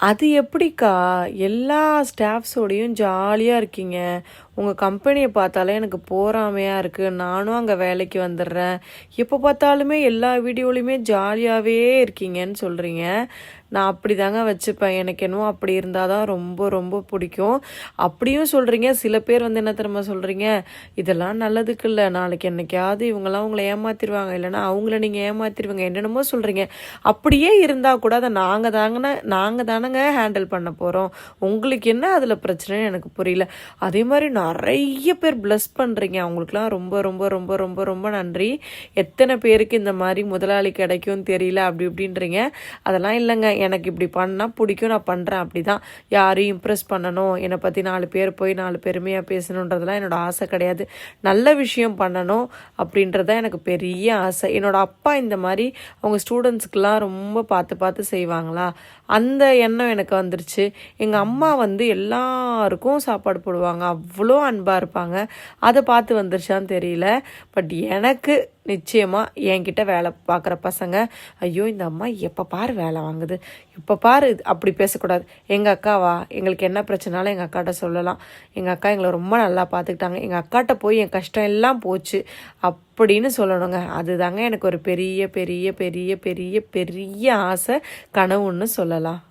அது எப்படிக்கா எல்லா ஸ்டாஃப்ஸோடையும் ஜாலியாக இருக்கீங்க? உங்கள் கம்பெனியை பார்த்தாலே எனக்கு போறாமையாக இருக்குது. நானும் அங்கே வேலைக்கு வந்துடுறேன். எப்போ பார்த்தாலுமே எல்லா வீடியோலையுமே ஜாலியாகவே இருக்கீங்கன்னு சொல்கிறீங்க. நான் அப்படி தாங்க வச்சுப்பேன். எனக்கு என்னவோ அப்படி இருந்தால் தான் ரொம்ப ரொம்ப பிடிக்கும். அப்படியும் சொல்கிறீங்க. சில பேர் வந்து என்ன தெரியுமா சொல்கிறீங்க, இதெல்லாம் நல்லதுக்கு இல்லை, நாளைக்கு என்னைக்காவது இவங்கெல்லாம் உங்களை ஏமாற்றிடுவாங்க, இல்லைன்னா அவங்கள நீங்கள் ஏமாற்றிடுவீங்க, என்னென்னமோ சொல்கிறீங்க. அப்படியே இருந்தால் கூட அதை நாங்கள் தானங்க ஹேண்டில் பண்ண போகிறோம். உங்களுக்கு என்ன அதில் பிரச்சனைன்னு எனக்கு புரியல. அதே மாதிரி நிறைய பேர் ப்ளஸ் பண்ணுறீங்க. அவங்களுக்குலாம் ரொம்ப ரொம்ப ரொம்ப ரொம்ப ரொம்ப நன்றி. எத்தனை பேருக்கு இந்த மாதிரி முதலாளி கிடைக்கும்னு தெரியல அப்படி இப்படின்றீங்க. அதெல்லாம் இல்லைங்க, எனக்கு இப்படி பண்ணால் பிடிக்கும், நான் பண்ணுறேன். அப்படி தான். யாரையும் இம்ப்ரெஸ் பண்ணணும், என்னை பற்றி 4 பேர் போய் 4 பெருமையாக பேசணுன்றதெல்லாம் என்னோடய ஆசை கிடையாது. நல்ல விஷயம் பண்ணணும் அப்படின்றதான் எனக்கு பெரிய ஆசை. என்னோடய அப்பா இந்த மாதிரி அவங்க ஸ்டூடெண்ட்ஸுக்கெல்லாம் ரொம்ப பார்த்து பார்த்து செய்வாங்களா, அந்த எண்ணம் எனக்கு வந்துருச்சு. எங்கள் அம்மா வந்து எல்லாருக்கும் சாப்பாடு போடுவாங்க, அவ்வளோ அன்பாக இருப்பாங்க. அதை பார்த்து வந்துருச்சான்னு தெரியல. பட் எனக்கு நிச்சயமாக என்கிட்ட வேலை பார்க்குற பசங்க, ஐயோ இந்த அம்மா எப்போ பாரு வேலை வாங்குது, இப்போ பாரு, அப்படி பேசக்கூடாது. எங்கள் அக்காவா, எங்களுக்கு என்ன பிரச்சனாலும் எங்கள் அக்காட்ட சொல்லலாம். எங்கள் அக்கா எங்களை ரொம்ப நல்லா பார்த்துக்கிட்டாங்க, எங்கள் அக்காட்ட போய் என் கஷ்டம் எல்லாம் போச்சு அப்படின்னு சொல்லணுங்க. அதுதாங்க எனக்கு ஒரு பெரிய பெரிய பெரிய பெரிய பெரிய ஆசை, கனவுன்னு சொல்லலாம்.